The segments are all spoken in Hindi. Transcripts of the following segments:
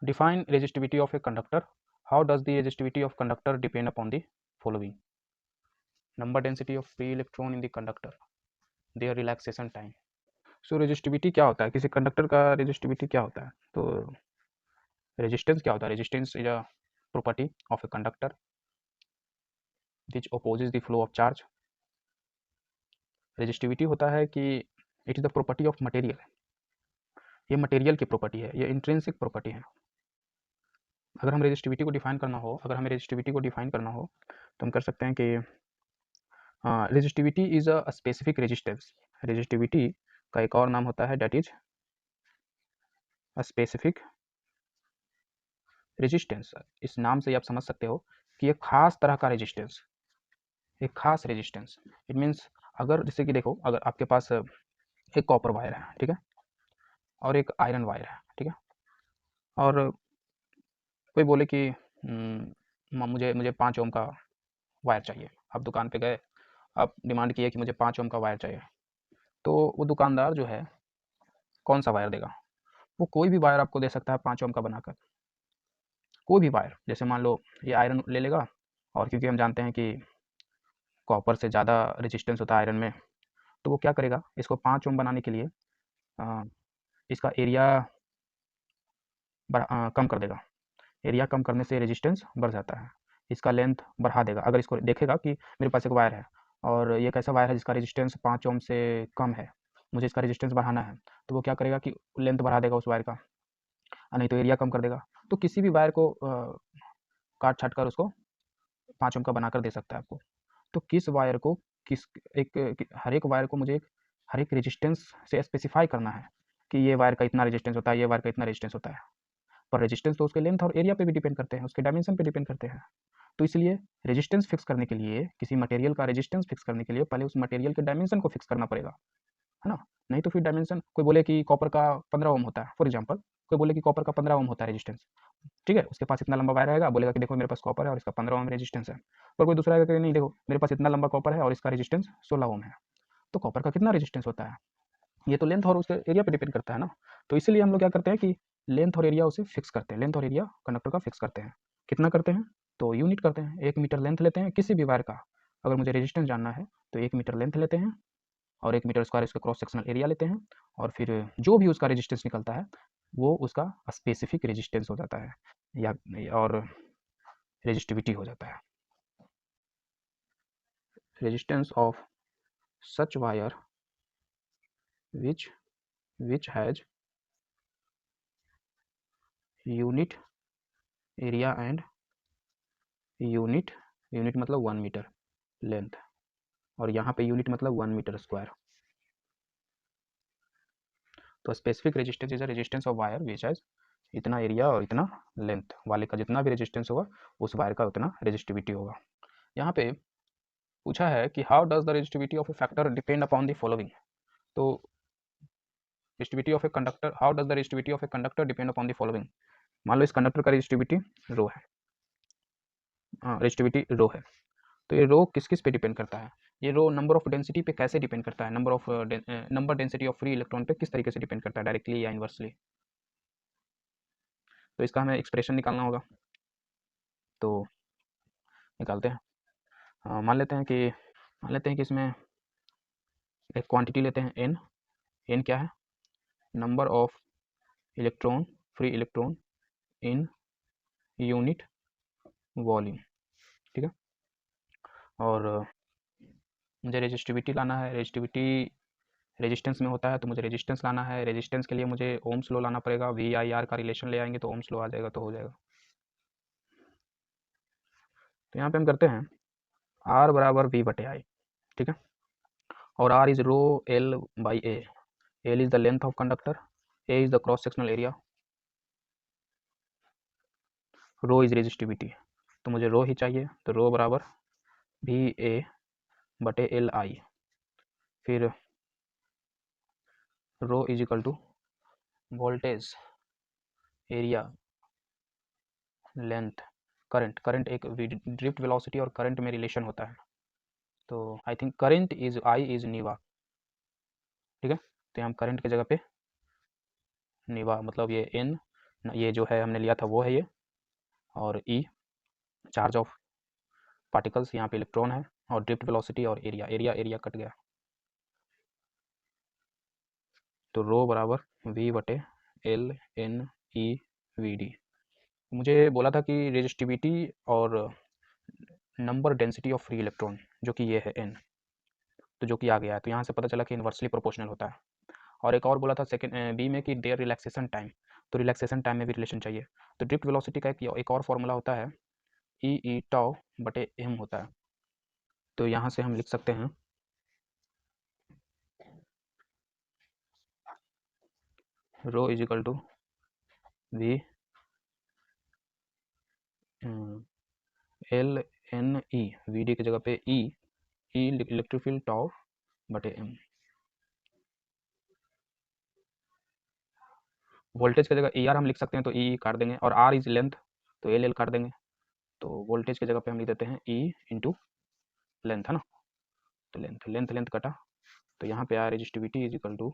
Define resistivity of a conductor. How does the resistivity of conductor depend upon the following? Number density of free electron in the conductor, their relaxation time. So resistivity क्या होता है, किसी कंडक्टर का resistivity क्या होता है? तो resistance क्या होता है? Resistance is a property of a conductor which opposes the flow of charge. Resistivity होता है कि it is the property of material. ये मटेरियल की प्रॉपर्टी है, ये इंट्रिंसिक प्रॉपर्टी है। अगर हम रेजिस्टिविटी को डिफाइन करना हो, अगर हमें रेजिस्टिविटी को डिफाइन करना हो तो हम कर सकते हैं कि resistivity is a specific resistance. Resistivity का एक और नाम होता है that is a specific resistance. इस नाम से आप समझ सकते हो कि एक खास तरह का रेजिस्टेंस, एक खास रेजिस्टेंस। इट मीन्स अगर जैसे कि देखो, अगर आपके पास एक कॉपर वायर है, ठीक है, और एक आयरन वायर है, ठीक है, और कोई बोले कि मुझे 5 ओम का वायर चाहिए। आप दुकान पे गए, आप डिमांड किए कि मुझे 5 ओम का वायर चाहिए, तो वो दुकानदार जो है कौन सा वायर देगा? वो कोई भी वायर आपको दे सकता है 5 ओम का बनाकर, कोई भी वायर। जैसे मान लो ये आयरन ले लेगा, और क्योंकि हम जानते हैं कि कॉपर से ज़्यादा रेजिस्टेंस होता है आयरन में, तो वो क्या करेगा, इसको 5 ओम बनाने के लिए इसका एरिया कम कर देगा। एरिया कम करने से रेजिस्टेंस बढ़ जाता है, इसका लेंथ बढ़ा देगा। अगर इसको देखेगा कि मेरे पास एक वायर है और ये एक ऐसा वायर है जिसका रेजिस्टेंस 5 ओम से कम है, मुझे इसका रेजिस्टेंस बढ़ाना है, तो वो क्या करेगा कि लेंथ बढ़ा देगा उस वायर का, नहीं तो एरिया कम कर देगा। तो किसी भी वायर को काट छाट कर उसको 5 ओम का बनाकर दे सकता है आपको। तो किस वायर को किस हर एक वायर को मुझे हर एक रेजिस्टेंस से स्पेसिफाई करना है कि ये वायर का इतना रेजिस्टेंस होता है, ये वायर का इतना रेजिस्टेंस होता है। पर रेजिस्टेंस तो उसके लेंथ और एरिया पे भी डिपेंड करते हैं, उसके डायमेंशन पे डिपेंड करते हैं। तो इसलिए रेजिस्टेंस फिक्स करने के लिए, किसी मटेरियल का रेजिस्टेंस फिक्स करने के लिए पहले उस मटेरियल के डायमेंशन को फिक्स करना पड़ेगा, है ना? नहीं तो फिर डायमेंशन, कोई बोले कि कॉपर का 15 ओम होता है, फॉर एग्जांपल कोई बोले कि कॉपर का 15 ओम होता है रेजिस्टेंस, ठीक है, उसके पास इतना लंबा वायर रहेगा, बोलेगा कि देखो मेरे पास कॉपर है और इसका 15 ओम रेजिस्टेंस है। पर कोई दूसरा आएगा कि नहीं, देखो मेरे पास इतना लंबा कॉपर है और इसका रेजिस्टेंस 16 ओम है। तो कॉपर का कितना रेजिस्टेंस होता है? ये तो लेंथ और उसके एरिया पे डिपेंड करता है ना। तो इसीलिए हम लोग क्या करते हैं कि लेंथ और एरिया उसे फिक्स करते हैं, लेंथ और एरिया कंडक्टर का फिक्स करते हैं। कितना करते हैं? तो यूनिट करते हैं, 1 मीटर लेंथ लेते हैं किसी भी वायर का। अगर मुझे रेजिस्टेंस जानना है तो 1 मीटर लेंथ लेते हैं और 1 मीटर स्क्वायर उसका क्रॉस सेक्शनल एरिया लेते हैं, और फिर जो भी उसका रेजिस्टेंस निकलता है वो उसका स्पेसिफिक रेजिस्टेंस हो जाता है, या और रेजिस्टिविटी हो जाता है। Resistance of such wire which has unit area and unit, unit मतलब 1 मीटर लेंथ, और यहाँ पे यूनिट मतलब 1 मीटर स्क्वायर। तो specific resistance is a resistance of wire which has इतना एरिया और इतना लेंथ वाले का जितना भी रेजिस्टेंस होगा उस वायर का उतना रेजिस्टिविटी होगा। यहाँ पे पूछा है कि how does the resistivity of a factor depend upon the following. तो resistivity of a conductor, how does the resistivity of a conductor depend upon the following. मान लो इस कंडक्टर का रेजिस्टिविटी रो है, रेजिस्टिविटी रो है, तो ये रो किस किस पे डिपेंड करता है? ये रो नंबर ऑफ डेंसिटी पे कैसे डिपेंड करता है? Number density of free electron पे किस तरीके से डिपेंड करता है, डायरेक्टली या इनवर्सली? तो इसका हमें एक्सप्रेशन निकालना होगा, तो निकालते हैं। मान लेते हैं कि इसमें एक क्वांटिटी लेते हैं एन। एन क्या है? Number of electron, free electron in unit volume, ठीक है। और मुझे रेजिस्टिविटी लाना है, रेजिस्टिविटी रेजिस्टेंस में होता है तो मुझे रेजिस्टेंस लाना है। रेजिस्टेंस के लिए मुझे ओम्स लॉ लाना पड़ेगा, वी आई आर का रिलेशन ले आएंगे तो ओम्स लॉ आ जाएगा, तो हो जाएगा। तो यहाँ पे हम करते हैं आर बराबर वी बटे आई, ठीक है, और R is rho L by A. L is the length of conductor, A is the cross sectional area, rho is resistivity, तो मुझे रो ही चाहिए, तो रो बराबर वी ए बटे एल आई, फिर rho is equal to voltage, area, length, current. Current एक ड्रिफ्ट वेलोसिटी और करंट में रिलेशन होता है, तो I think current is I is नीवा, ठीक है। तो हम करंट की जगह पे नीवा, मतलब ये एन ये जो है हमने लिया था वो है ये, और ई चार्ज ऑफ पार्टिकल्स, यहाँ पे इलेक्ट्रॉन है, और ड्रिफ्ट वेलोसिटी और एरिया, एरिया कट गया, तो रो बराबर वी बटे L N E V D. मुझे बोला था कि रेजिस्टिविटी और number density of free electron जो कि ये है एन, तो जो कि आ गया है, तो यहाँ से पता चला कि इन्वर्सली प्रोपोर्शनल होता है। और एक और बोला था सेकंड बी में कि देयर रिलैक्सेशन टाइम, तो रिलैक्सेशन टाइम में भी रिलेशन चाहिए। तो ड्रिफ्ट वेलोसिटी का एक और फॉर्मूला होता है ई टाउ बटे एम होता है, तो यहाँ से हम लिख सकते हैं rho is equal to V L N E V D की जगह पे ई इलेक्ट्रिक फील्ड टाउ बटे एम। वोल्टेज की जगह ई आर हम लिख सकते हैं, तो ई काट देंगे, और आर इज लेंथ, तो एल काट देंगे, तो वोल्टेज की जगह पे हम लिख देते हैं ई इंटू लेंथ, है ना, तो लेंथ कटा, तो यहाँ पे आया रेजिस्टिविटी इज इक्वल टू,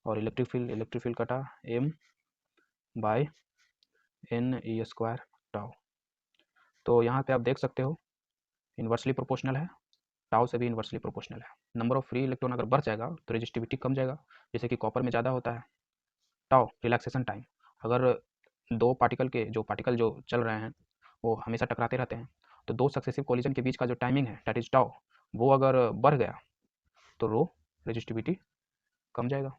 और इलेक्ट्रिक फील्ड कटा M by N E square tau. तो यहाँ पे आप देख सकते हो इन्वर्सली प्रोपोर्शनल है, टाउ से भी इन्वर्सली प्रोपोर्शनल है। नंबर ऑफ फ्री इलेक्ट्रॉन अगर बढ़ जाएगा तो रेजिस्टिविटी कम जाएगा, जैसे कि कॉपर में ज़्यादा होता है। टाउ रिलैक्सेशन टाइम, अगर दो पार्टिकल जो चल रहे हैं वो हमेशा टकराते रहते हैं, तो दो सक्सेसिव कोलिजन के बीच का जो टाइमिंग है दैट इज टाउ, वो अगर बढ़ गया तो रो रेजिस्टिविटी कम जाएगा।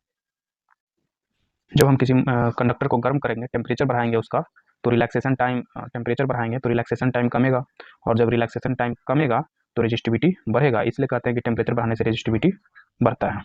जब हम किसी कंडक्टर को गर्म करेंगे, टेम्परेचर बढ़ाएंगे उसका, तो रिलैक्सेशन टाइम, टेम्परेचर बढ़ाएंगे तो रिलैक्सेशन टाइम कमेगा, और जब रिलैक्सेशन टाइम कमेगा तो रेजिस्टिविटी बढ़ेगा, इसलिए कहते हैं कि टेम्परेचर बढ़ाने से रेजिस्टिविटी बढ़ता है।